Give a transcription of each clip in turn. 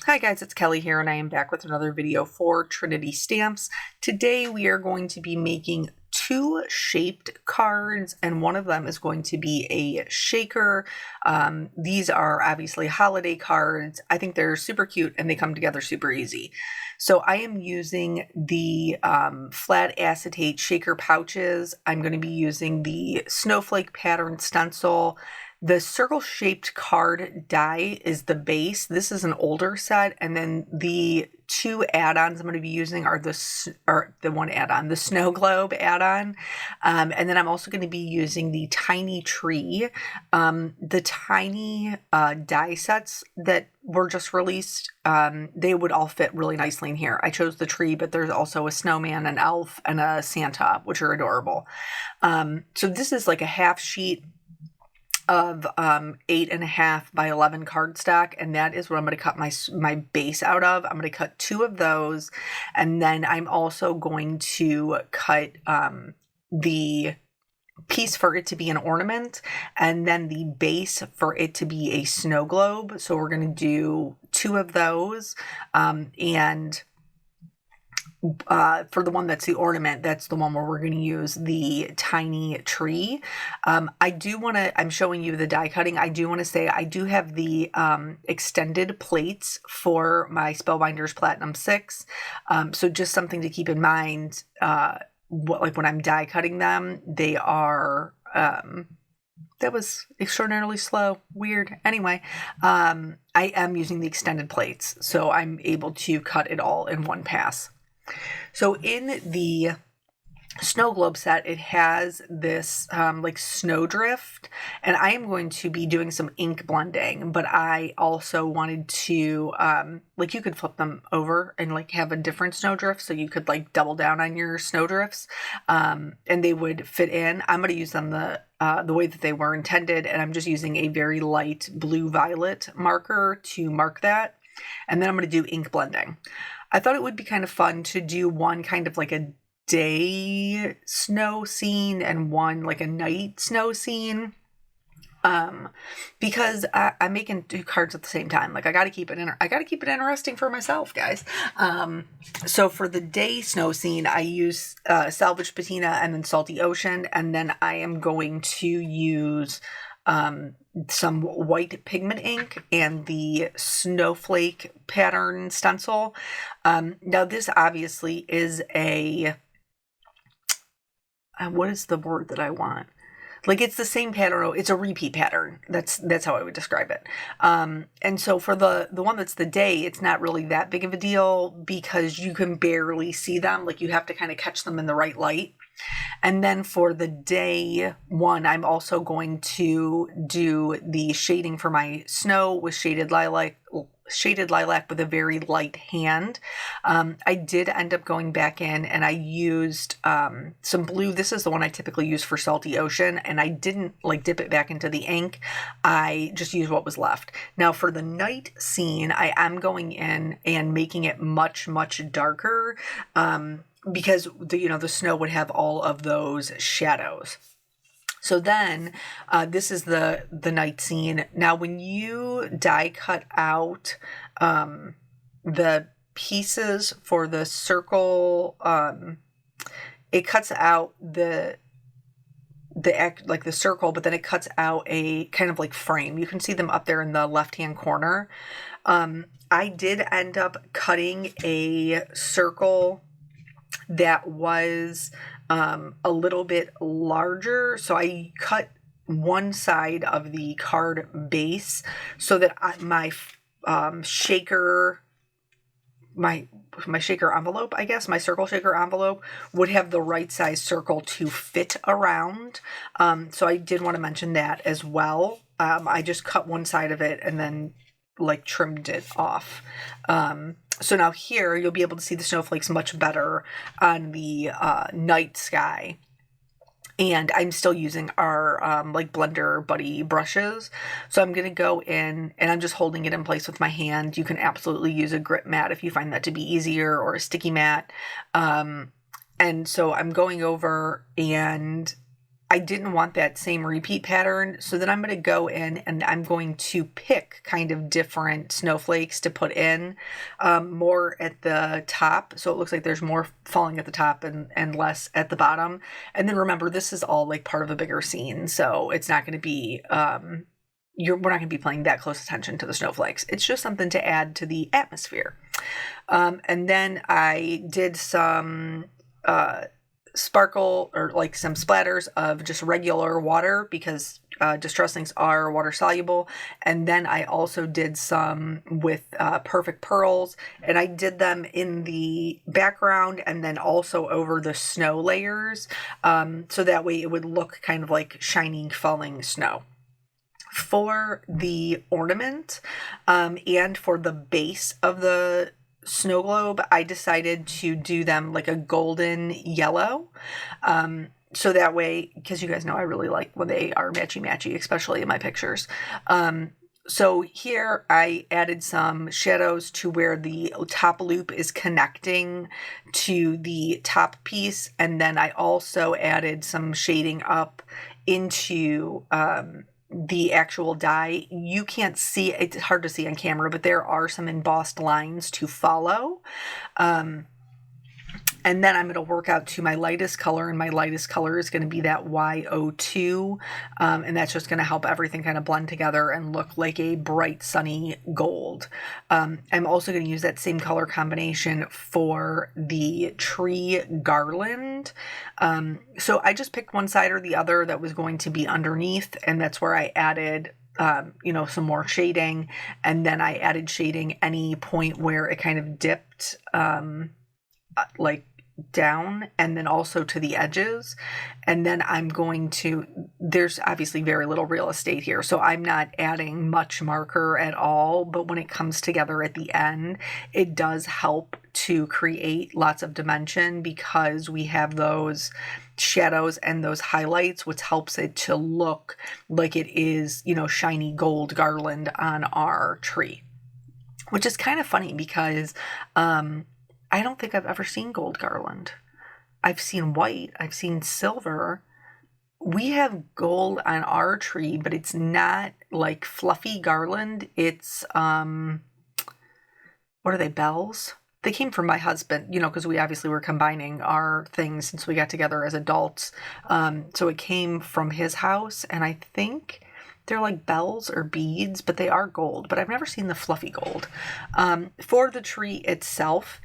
Hi guys, it's Kelly here and I am back with another video for Trinity stamps. Today we are going to be making two shaped cards and one of them is going to be a shaker. These are obviously holiday cards. I think they're super cute and they come together super easy. So I am using the flat acetate shaker pouches. I'm going to be using the snowflake pattern stencil. The circle-shaped card die is the base. This is an older set, and then the two add-ons I'm going to be using are the Snowglobe add-on, and then I'm also going to be using the Tiny Tree. The tiny die sets that were just released, they would all fit really nicely in here. I chose the tree, but there's also a snowman, an elf, and a Santa, which are adorable. So this is like a half sheet of 8.5 by 11 cardstock, and that is what I'm going to cut my base out of. I'm going to cut two of those, and then I'm also going to cut the piece for it to be an ornament, and then the base for it to be a snow globe. So we're going to do two of those, and for the one that's the ornament, that's the one where we're going to use the tiny tree. I'm showing you the die cutting. I do want to say I do have the extended plates for my Spellbinders Platinum 6. So just something to keep in mind, when I'm die cutting them, they are, that was extraordinarily slow. Weird. Anyway, I am using the extended plates, so I'm able to cut it all in one pass. So in the Snow Globe set, it has this like snowdrift, and I am going to be doing some ink blending, but I also wanted to, like you could flip them over and like have a different snowdrift, so you could like double down on your snowdrifts, and they would fit in. I'm going to use them the way that they were intended, and I'm just using a very light blue-violet marker to mark that, and then I'm going to do ink blending. I thought it would be kind of fun to do one kind of like a day snow scene and one like a night snow scene, because I'm making two cards at the same time. Like I got to keep it interesting for myself, guys. So for the day snow scene, I use Salvage Patina and then Salty Ocean, and then I am going to use some white pigment ink and the snowflake pattern stencil. Now this obviously is a, what is the word that I want? Like it's the same pattern. It's a repeat pattern. That's how I would describe it. And so for the one that's the day, it's not really that big of a deal because you can barely see them. Like you have to kind of catch them in the right light. And then for the day one, I'm also going to do the shading for my snow with shaded lilac with a very light hand. I did end up going back in and I used some blue. This is the one I typically use for Salty Ocean, and I didn't like dip it back into the ink. I just used what was left. Now for the night scene, I am going in and making it much, much darker, because the snow would have all of those shadows. So then this is the night scene. Now when you die cut out the pieces for the circle, it cuts out the circle, but then it cuts out a kind of like frame. You can see them up there in the left-hand corner. I did end up cutting a circle that was a little bit larger. So I cut one side of the card base so that my shaker envelope, I guess, my circle shaker envelope would have the right size circle to fit around. So I did want to mention that as well. I just cut one side of it and then like trimmed it off. So now here you'll be able to see the snowflakes much better on the night sky. And I'm still using our like Blender Buddy brushes. So I'm going to go in and I'm just holding it in place with my hand. You can absolutely use a grip mat if you find that to be easier, or a sticky mat. And so I'm going over and I didn't want that same repeat pattern. So then I'm going to go in and I'm going to pick kind of different snowflakes to put in, more at the top. So it looks like there's more falling at the top and less at the bottom. And then remember, this is all like part of a bigger scene. So it's not going to be, we're not going to be paying that close attention to the snowflakes. It's just something to add to the atmosphere. And then I did some sparkle, or like some splatters of just regular water, because distress inks are water soluble. And then I also did some with perfect pearls, and I did them in the background and then also over the snow layers, so that way it would look kind of like shiny falling snow. For the ornament, and for the base of the snow globe, I decided to do them like a golden yellow. So that way, because you guys know I really like when they are matchy-matchy, especially in my pictures. So here I added some shadows to where the top loop is connecting to the top piece. And then I also added some shading up into the actual die. You can't see, it's hard to see on camera, but there are some embossed lines to follow. And then I'm going to work out to my lightest color, and my lightest color is going to be that Y02. And that's just going to help everything kind of blend together and look like a bright, sunny gold. I'm also going to use that same color combination for the tree garland. So I just picked one side or the other that was going to be underneath, and that's where I added some more shading. And then I added shading any point where it kind of dipped, like down, and then also to the edges. And then I'm going to, there's obviously very little real estate here, so I'm not adding much marker at all, but when it comes together at the end, it does help to create lots of dimension, because we have those shadows and those highlights, which helps it to look like it is, shiny gold garland on our tree. Which is kind of funny, because I don't think I've ever seen gold garland. I've seen white, I've seen silver. We have gold on our tree, but it's not like fluffy garland. It's, what are they, bells? They came from my husband, because we obviously were combining our things since we got together as adults. So it came from his house, and I think they're like bells or beads, but they are gold. But I've never seen the fluffy gold. For the tree itself,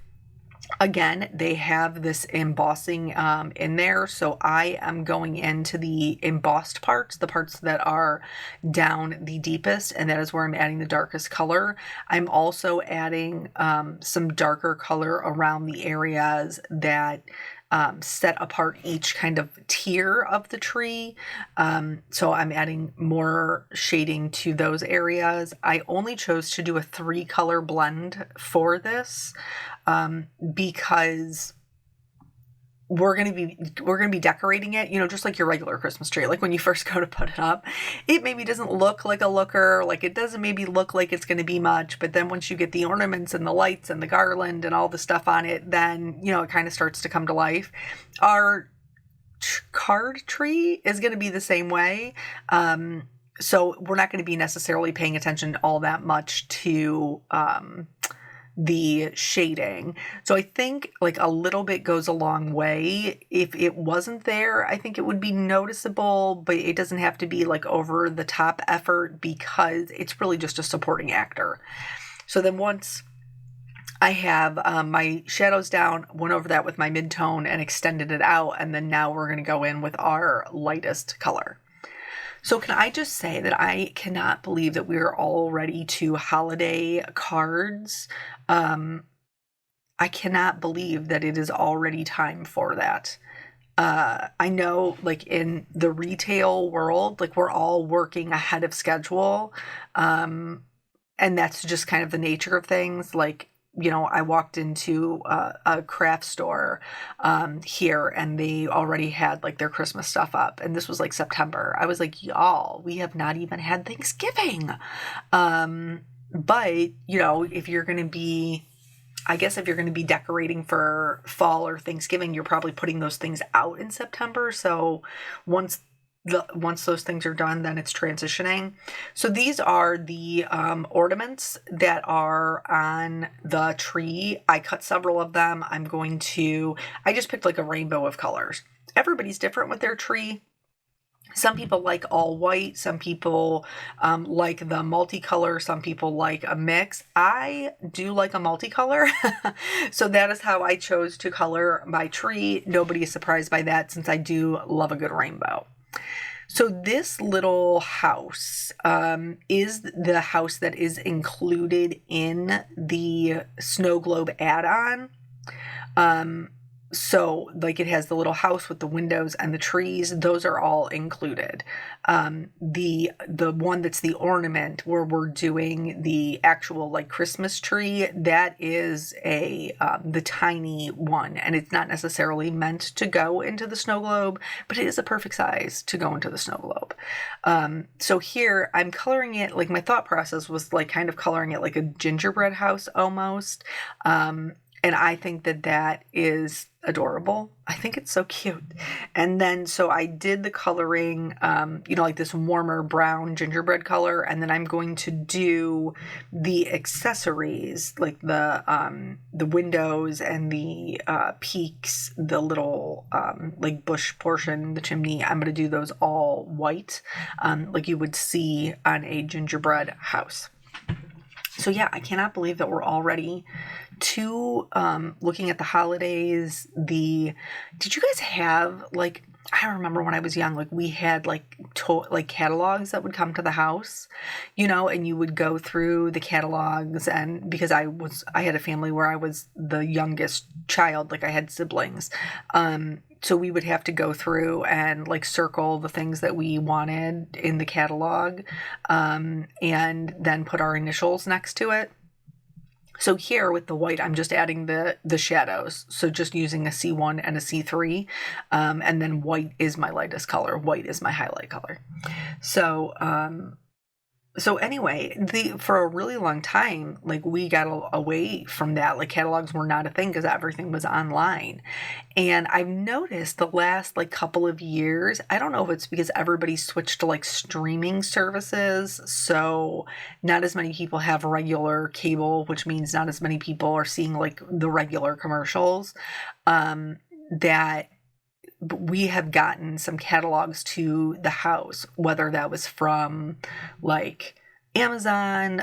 again, they have this embossing in there. So I am going into the embossed parts, the parts that are down the deepest, and that is where I'm adding the darkest color. I'm also adding some darker color around the areas that set apart each kind of tier of the tree. So I'm adding more shading to those areas. I only chose to do a 3-color blend for this, because we're going to be decorating it, just like your regular Christmas tree. Like when you first go to put it up, it maybe doesn't look like a looker, like it doesn't maybe look like it's going to be much, but then once you get the ornaments and the lights and the garland and all the stuff on it, then, it kind of starts to come to life. Our card tree is going to be the same way. So we're not going to be necessarily paying attention all that much to, the shading. So I think like a little bit goes a long way. If it wasn't there, I think it would be noticeable, but it doesn't have to be like over the top effort, because it's really just a supporting actor. So then once I have my shadows down, went over that with my mid-tone and extended it out, and then now we're going to go in with our lightest color. So can I just say that I cannot believe that we're already to holiday cards. I cannot believe that it is already time for that. I know like in the retail world, like we're all working ahead of schedule. And that's just kind of the nature of things. Like, I walked into a craft store here, and they already had like their Christmas stuff up, and this was like September. I was like, y'all, we have not even had Thanksgiving. But if you're going to be, I guess if you're going to be decorating for fall or Thanksgiving, you're probably putting those things out in September. So once once those things are done, then it's transitioning. So these are the ornaments that are on the tree. I cut several of them. I just picked like a rainbow of colors. Everybody's different with their tree. Some people like all white. Some people like the multicolor. Some people like a mix. I do like a multicolor. So that is how I chose to color my tree. Nobody is surprised by that since I do love a good rainbow. So this little house is the house that is included in the Snowglobe add-on. So like it has the little house with the windows and the trees. Those are all included. The one that's the ornament where we're doing the actual like Christmas tree, that is the tiny one, and it's not necessarily meant to go into the snow globe, but it is a perfect size to go into the snow globe. So here I'm coloring it, like my thought process was like kind of coloring it like a gingerbread house almost. And I think that is adorable. I think it's so cute. And then, so I did the coloring, like this warmer brown gingerbread color. And then I'm going to do the accessories, like the windows and the peaks, the little like bush portion, the chimney. I'm going to do those all white, like you would see on a gingerbread house. So yeah, I cannot believe that we're already looking at the holidays. Did you guys have like, I remember when I was young, like we had like catalogs that would come to the house, and you would go through the catalogs. And because I had a family where I was the youngest child, like I had siblings. So we would have to go through and like circle the things that we wanted in the catalog, and then put our initials next to it. So here with the white, I'm just adding the shadows. So just using a C1 and a C3. And then white is my lightest color. White is my highlight color. So anyway, for a really long time, like we got away from that. Like catalogs were not a thing because everything was online. And I've noticed the last like couple of years, I don't know if it's because everybody switched to like streaming services. So not as many people have regular cable, which means not as many people are seeing like the regular commercials, that we have gotten some catalogs to the house, whether that was from like Amazon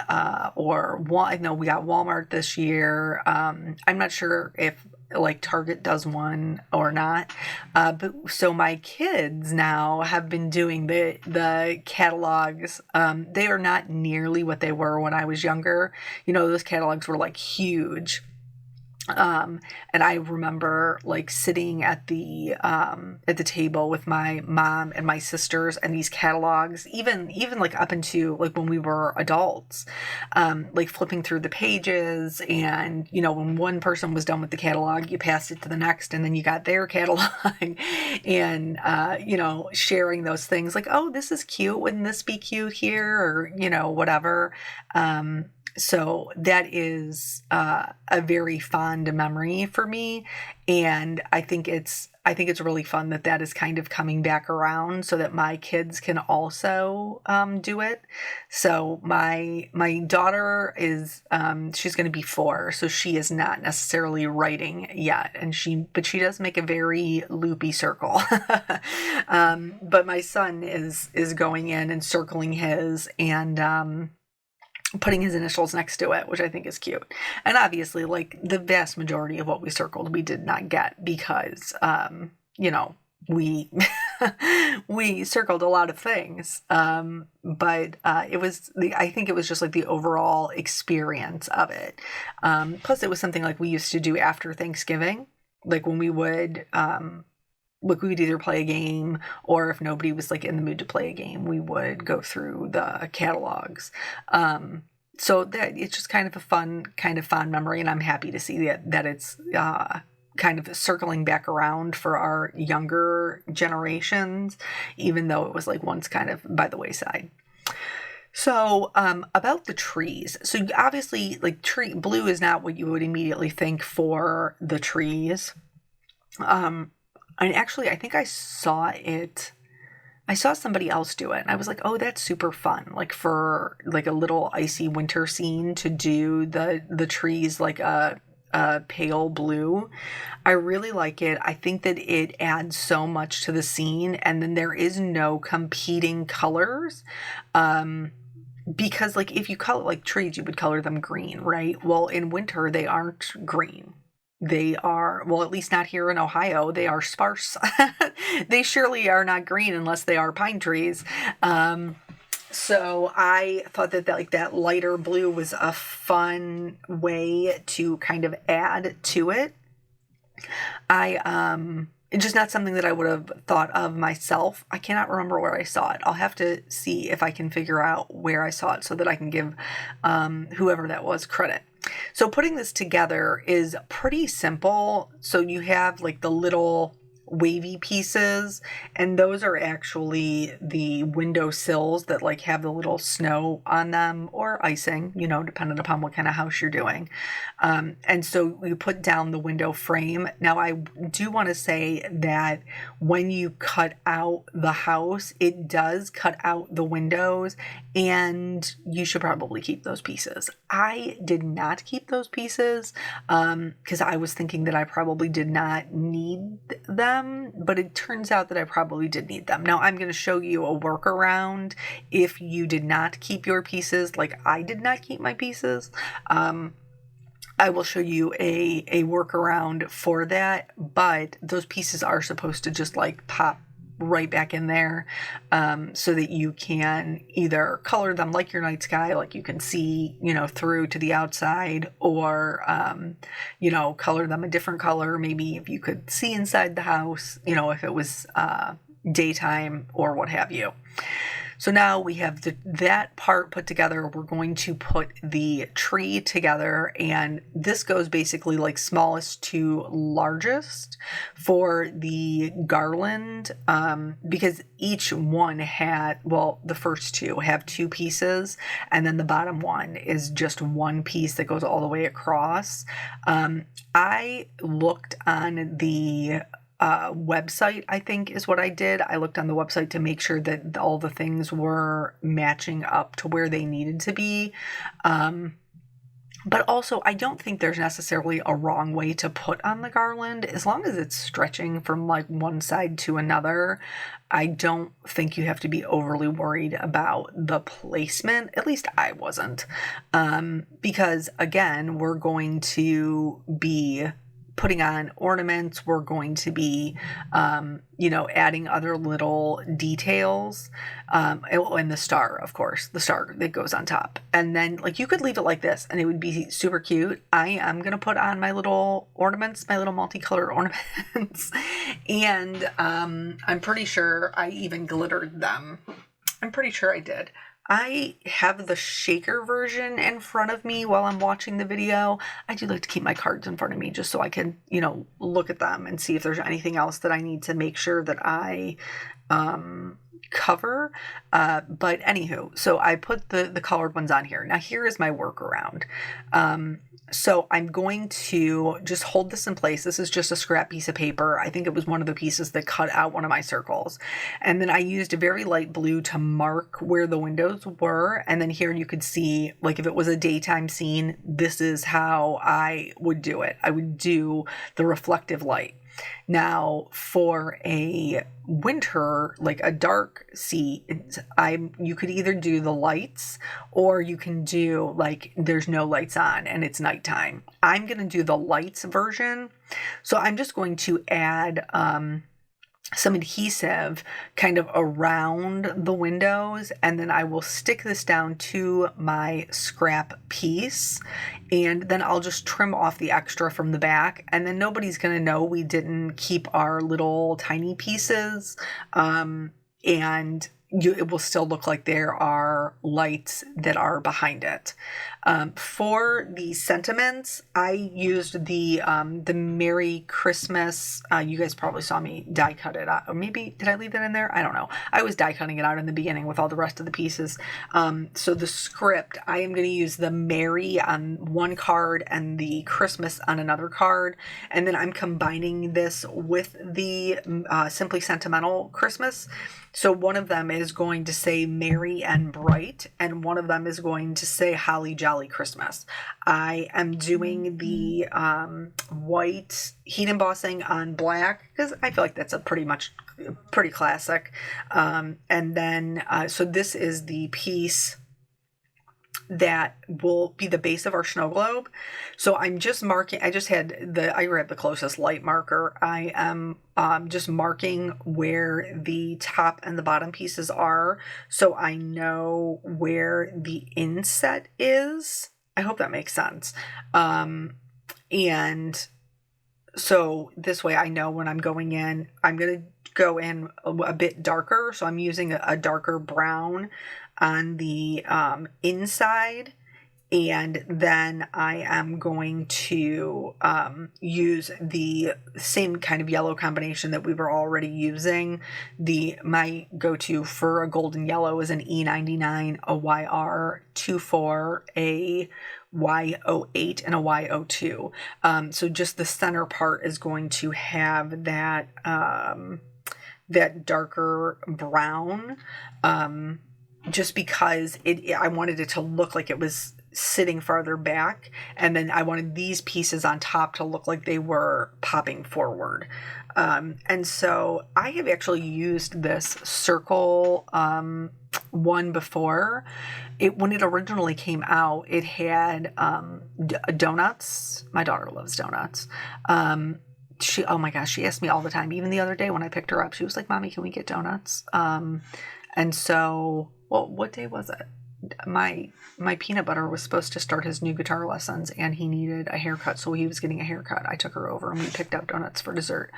or I know we got Walmart this year. I'm not sure if like Target does one or not. But so my kids now have been doing the catalogs. They are not nearly what they were when I was younger. Those catalogs were like huge. And I remember like sitting at the table with my mom and my sisters and these catalogs, even like up into like when we were adults, like flipping through the pages. And, when one person was done with the catalog, you passed it to the next and then you got their catalog and, sharing those things like, oh, this is cute. Wouldn't this be cute here? Or, whatever. So that is a very fond memory for me, and I think it's really fun that is kind of coming back around so that my kids can also do it. So my daughter is she's going to be 4, so she is not necessarily writing yet, but she does make a very loopy circle. But my son is going in and circling his and putting his initials next to it, which I think is cute. And obviously, like the vast majority of what we circled, we did not get because, we we circled a lot of things. But I think it was just like the overall experience of it. Plus, it was something like we used to do after Thanksgiving, like when we would. Like we would either play a game, or if nobody was like in the mood to play a game, we would go through the catalogs. So that it's just kind of a fond memory, and I'm happy to see that it's kind of circling back around for our younger generations, even though it was like once kind of by the wayside. So about the trees. So obviously, like blue is not what you would immediately think for the trees. And actually, I think I saw it. I saw somebody else do it and I was like, oh, that's super fun. Like for like a little icy winter scene to do the trees like a pale blue. I really like it. I think that it adds so much to the scene, and then there is no competing colors. Because like if you color like trees, you would color them green, right? Well, in winter they aren't green. They are, well, at least not here in Ohio, they are sparse. They surely are not green unless they are pine trees. So I thought that, like that lighter blue was a fun way to kind of add to it. It's just not something that I would have thought of myself. I cannot remember where I saw it. I'll have to see if I can figure out where I saw it so that I can give whoever that was credit. So putting this together is pretty simple. So you have like the little wavy pieces, and those are actually the window sills that like have the little snow on them or icing, you know, depending upon what kind of house you're doing. And so you put down the window frame. Now I do want to say that when you cut out the house, it does cut out the windows, and you should probably keep those pieces. I did not keep those pieces because I was thinking that I probably did not need them, but it turns out that I probably did need them. Now I'm going to show you a workaround if you did not keep your pieces, like I did not keep my pieces. I will show you a workaround for that, but those pieces are supposed to just like pop right back in there, so that you can either color them like your night sky, like you can see, you know, through to the outside, or, you know, color them a different color. Maybe if you could see inside the house, you know, if it was daytime or what have you. So now we have that part put together. We're going to put the tree together, and this goes basically like smallest to largest for the garland, because each one had, well, the first two have two pieces, and then the bottom one is just one piece that goes all the way across. I looked on the website, I think is what I did. I looked on the website to make sure that all the things were matching up to where they needed to be. But also, I don't think there's necessarily a wrong way to put on the garland. As long as it's stretching from like one side to another, I don't think you have to be overly worried about the placement. At least I wasn't. Because again, we're going to be putting on ornaments. We're going to be, you know, adding other little details. And the star, of course, the star that goes on top. And then like you could leave it like this and it would be super cute. I am going to put on my little ornaments, my little multicolored ornaments. And I'm pretty sure I even glittered them. I'm pretty sure I did. I have the shaker version in front of me while I'm watching the video. I do like to keep my cards in front of me just so I can, you know, look at them and see if there's anything else that I need to make sure that I cover. But anywho, so I put the colored ones on here. Now here is my workaround. So I'm going to just hold this in place. This is just a scrap piece of paper. I think it was one of the pieces that cut out one of my circles. And then I used a very light blue to mark where the windows were. And then here you could see, like if it was a daytime scene, this is how I would do it. I would do the reflective light. Now, for a winter, like a dark sea, you could either do the lights or you can do like there's no lights on and it's nighttime. I'm going to do the lights version. So I'm just going to add some adhesive kind of around the windows, and then I will stick this down to my scrap piece, and then I'll just trim off the extra from the back, and then nobody's gonna know we didn't keep our little tiny pieces. And it will still look like there are lights that are behind it. For the sentiments, I used the Merry Christmas. You guys probably saw me die cut it out. Or maybe, did I leave that in there? I don't know. I was die cutting it out in the beginning with all the rest of the pieces. So the script, I am going to use the Merry on one card and the Christmas on another card. And then I'm combining this with the Simply Sentimental Christmas. So one of them is going to say Merry and Bright, and one of them is going to say Holly Jolly Christmas. I am doing the white heat embossing on black because I feel like that's a pretty classic. And then, so this is the piece that will be the base of our snow globe. So I'm just marking, I grabbed the closest light marker. I am just marking where the top and the bottom pieces are, so I know where the inset is. I hope that makes sense. And so this way I know when I'm going in, I'm going to go in a bit darker. So I'm using a darker brown on the inside, and then I am going to use the same kind of yellow combination that we were already using. My go-to for a golden yellow is an E99, a YR24, a Y08, and a Y02. So just the center part is going to have that darker brown, just because I wanted it to look like it was sitting farther back, and then I wanted these pieces on top to look like they were popping forward. And so I have actually used this circle one before. When it originally came out, it had donuts. My daughter loves donuts. Oh my gosh, she asked me all the time. Even the other day when I picked her up, she was like, "Mommy, can we get donuts?" And so, well, what day was it? My peanut butter was supposed to start his new guitar lessons, and he needed a haircut, so he was getting a haircut. I took her over and we picked up donuts for dessert.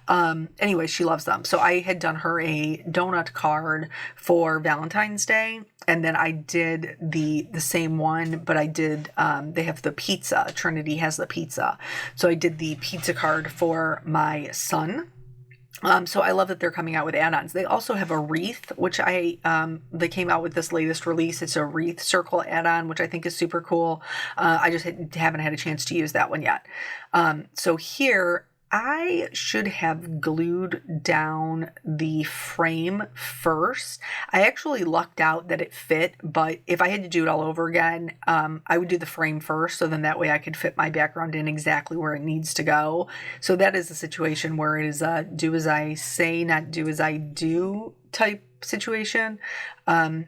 Anyway, she loves them. So I had done her a donut card for Valentine's Day, and then I did the same one, but I did, they have the pizza. Trinity has the pizza. So I did the pizza card for my son. So I love that they're coming out with add-ons. They also have a wreath, which they came out with this latest release. It's a wreath circle add-on, which I think is super cool. I just haven't had a chance to use that one yet. So here, I should have glued down the frame first. I actually lucked out that it fit, but if I had to do it all over again, I would do the frame first, so then that way I could fit my background in exactly where it needs to go. So that is a situation where it is a do as I say, not do as I do type situation.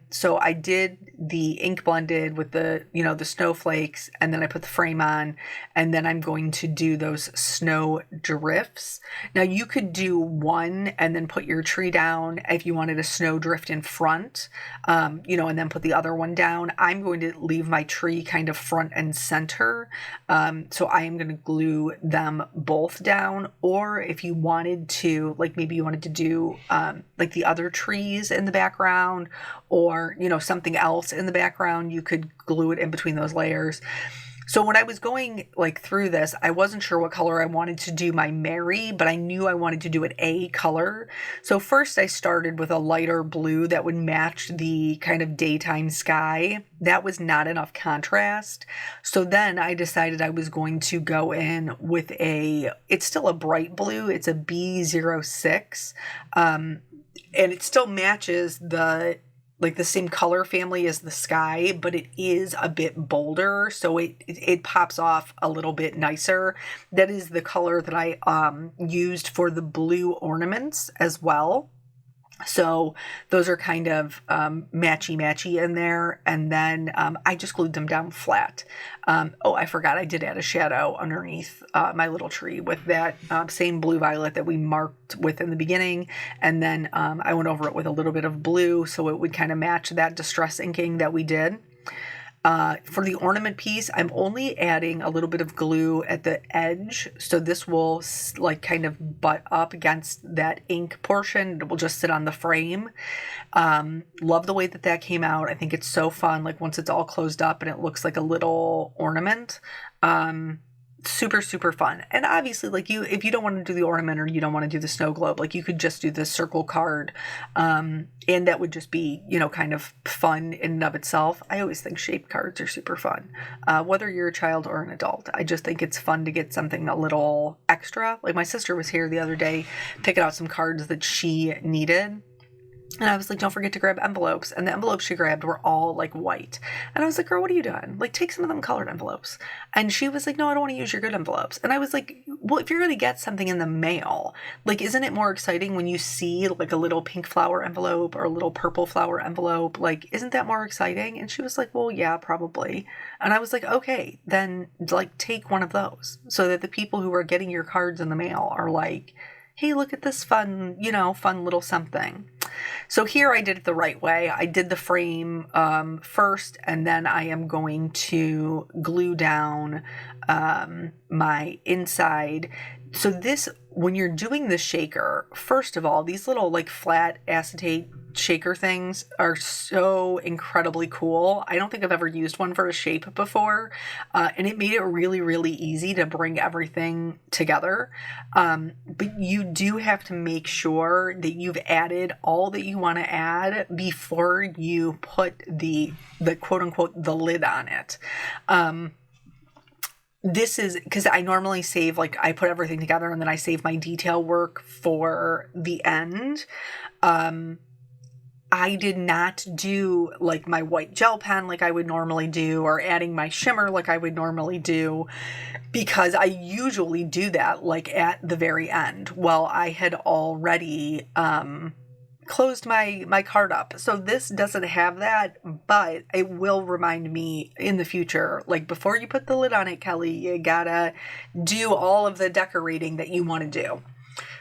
So I did the ink blended with the snowflakes, and then I put the frame on, and then I'm going to do those snow drifts. Now you could do one and then put your tree down if you wanted a snow drift in front, and then put the other one down. I'm going to leave my tree kind of front and center. So I am going to glue them both down, or if you wanted to, like maybe you wanted to do like the other trees in the background, or something else in the background, you could glue it in between those layers. So when I was going through this, I wasn't sure what color I wanted to do my Merry, but I knew I wanted to do it a color. So first I started with a lighter blue that would match the kind of daytime sky. That was not enough contrast. So then I decided I was going to go in with it's still a bright blue. It's a B06. And it still matches the same color family as the sky, but it is a bit bolder, so it pops off a little bit nicer. That is the color that I used for the blue ornaments as well. So those are kind of matchy in there. And then I just glued them down flat. I forgot I did add a shadow underneath my little tree with that same blue violet that we marked with in the beginning. And then I went over it with a little bit of blue so it would kind of match that distress inking that we did. For the ornament piece, I'm only adding a little bit of glue at the edge. So this will like kind of butt up against that ink portion. It will just sit on the frame. Love the way that that came out. I think it's so fun. Like once it's all closed up and it looks like a little ornament. Super, super fun. And obviously, like if you don't want to do the ornament or you don't want to do the snow globe, like you could just do the circle card. And that would just be, kind of fun in and of itself. I always think shape cards are super fun, whether you're a child or an adult. I just think it's fun to get something a little extra. Like my sister was here the other day picking out some cards that she needed. And I was like, don't forget to grab envelopes. And the envelopes she grabbed were all like white. And I was like, girl, what are you doing? Like, take some of them colored envelopes. And she was like, no, I don't want to use your good envelopes. And I was like, well, if you're going to get something in the mail, like, isn't it more exciting when you see like a little pink flower envelope or a little purple flower envelope? Like, isn't that more exciting? And she was like, well, yeah, probably. And I was like, okay, then like take one of those so that the people who are getting your cards in the mail are like, hey, look at this fun, fun little something. So here I did it the right way. I did the frame first, and then I am going to glue down my inside. So this, when you're doing the shaker, first of all, these little like flat acetate shaker things are so incredibly cool. I don't think I've ever used one for a shape before, and it made it really, really easy to bring everything together. But you do have to make sure that you've added all that you want to add before you put the quote unquote the lid on it. This is because I normally save, like I put everything together and then I save my detail work for the end. I did not do like my white gel pen like I would normally do, or adding my shimmer like I would normally do, because I usually do that like at the very end. Well, I had already closed my card up. So this doesn't have that, but it will remind me in the future, like before you put the lid on it, Kelly, you gotta do all of the decorating that you want to do.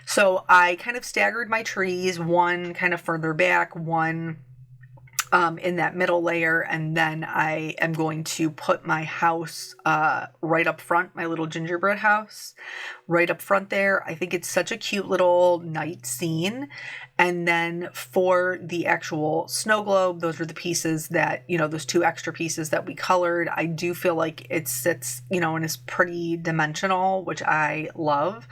So I kind of staggered my trees, one kind of further back, one in that middle layer, and then I am going to put my house right up front, my little gingerbread house right up front there. I think it's such a cute little night scene. And then for the actual snow globe, those are the pieces that, those two extra pieces that we colored. I do feel like it sits, and is pretty dimensional, which I love.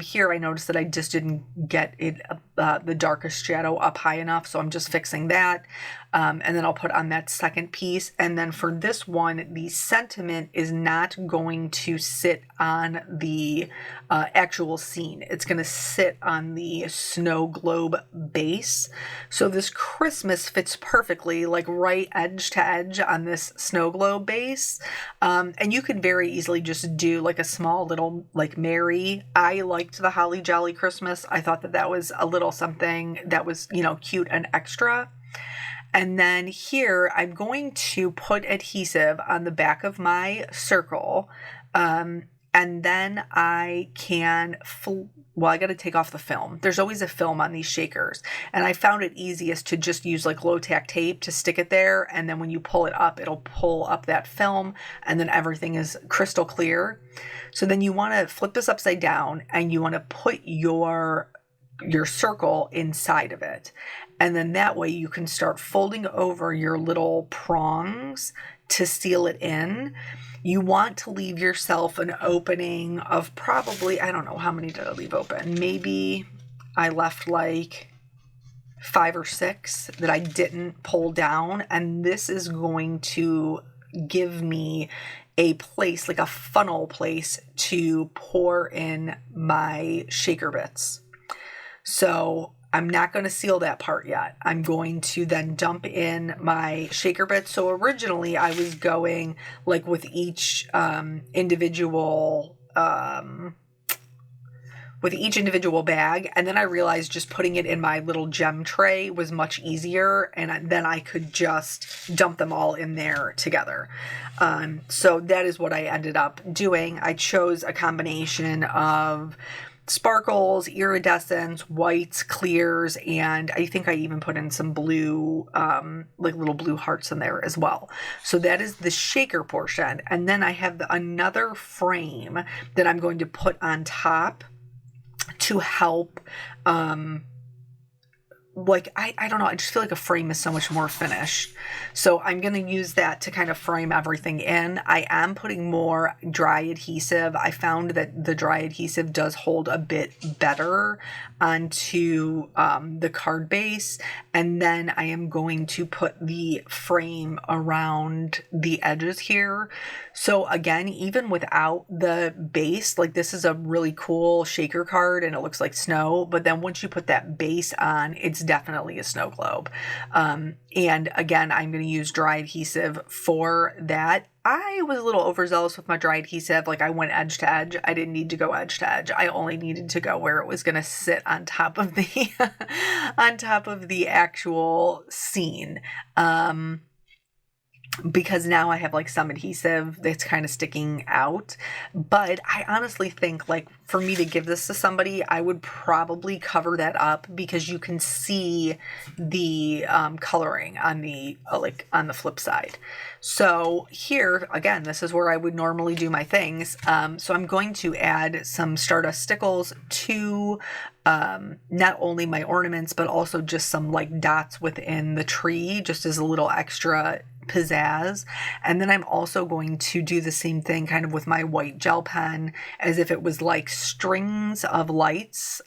Here I noticed that I just didn't get it the darkest shadow up high enough, so I'm just fixing that. And then I'll put on that second piece. And then for this one, the sentiment is not going to sit on the actual scene. It's going to sit on the snow globe base. So this Christmas fits perfectly, like right edge to edge on this snow globe base. And you could very easily just do like a small little like Mary. I liked the Holly Jolly Christmas. I thought that was a little something that was, cute and extra. And then here I'm going to put adhesive on the back of my circle. And then I can, I got to take off the film. There's always a film on these shakers. And I found it easiest to just use like low tack tape to stick it there. And then when you pull it up, it'll pull up that film, and then everything is crystal clear. So then you want to flip this upside down and you want to put your circle inside of it. And then that way you can start folding over your little prongs to seal it in. You want to leave yourself an opening of probably, I don't know, how many did I leave open? Maybe I left like 5 or 6 that I didn't pull down. And this is going to give me a place, like a funnel place, to pour in my shaker bits. So I'm not going to seal that part yet. I'm going to then dump in my shaker bits. So originally I was going like with each individual bag. And then I realized just putting it in my little gem tray was much easier. And then I could just dump them all in there together. So that is what I ended up doing. I chose a combination of sparkles, iridescence, whites, clears, and I think I even put in some blue, like little blue hearts in there as well. So that is the shaker portion. And then I have another frame that I'm going to put on top to help, like, I don't know, I just feel like a frame is so much more finished. So I'm going to use that to kind of frame everything in. I am putting more dry adhesive. I found that the dry adhesive does hold a bit better onto the card base. And then I am going to put the frame around the edges here. So again, even without the base, like this is a really cool shaker card and it looks like snow. But then once you put that base on, it's definitely a snow globe. And again, I'm going to use dry adhesive for that. I was a little overzealous with my dry adhesive. Like I went edge to edge. I didn't need to go edge to edge. I only needed to go where it was going to sit on top of the on top of the actual scene. Because now I have like some adhesive that's kind of sticking out. But I honestly think like for me to give this to somebody, I would probably cover that up because you can see the coloring on the like on the flip side. So here again, this is where I would normally do my things. So I'm going to add some Stardust stickles to not only my ornaments, but also just some like dots within the tree, just as a little extra pizzazz. And then I'm also going to do the same thing kind of with my white gel pen as if it was like strings of lights,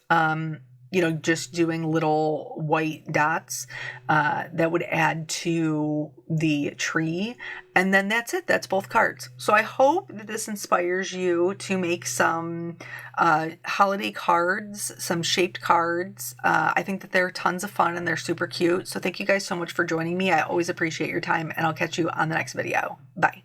just doing little white dots that would add to the tree. And then that's it. That's both cards. So I hope that this inspires you to make some holiday cards, some shaped cards. I think that they're tons of fun and they're super cute. So thank you guys so much for joining me. I always appreciate your time and I'll catch you on the next video. Bye.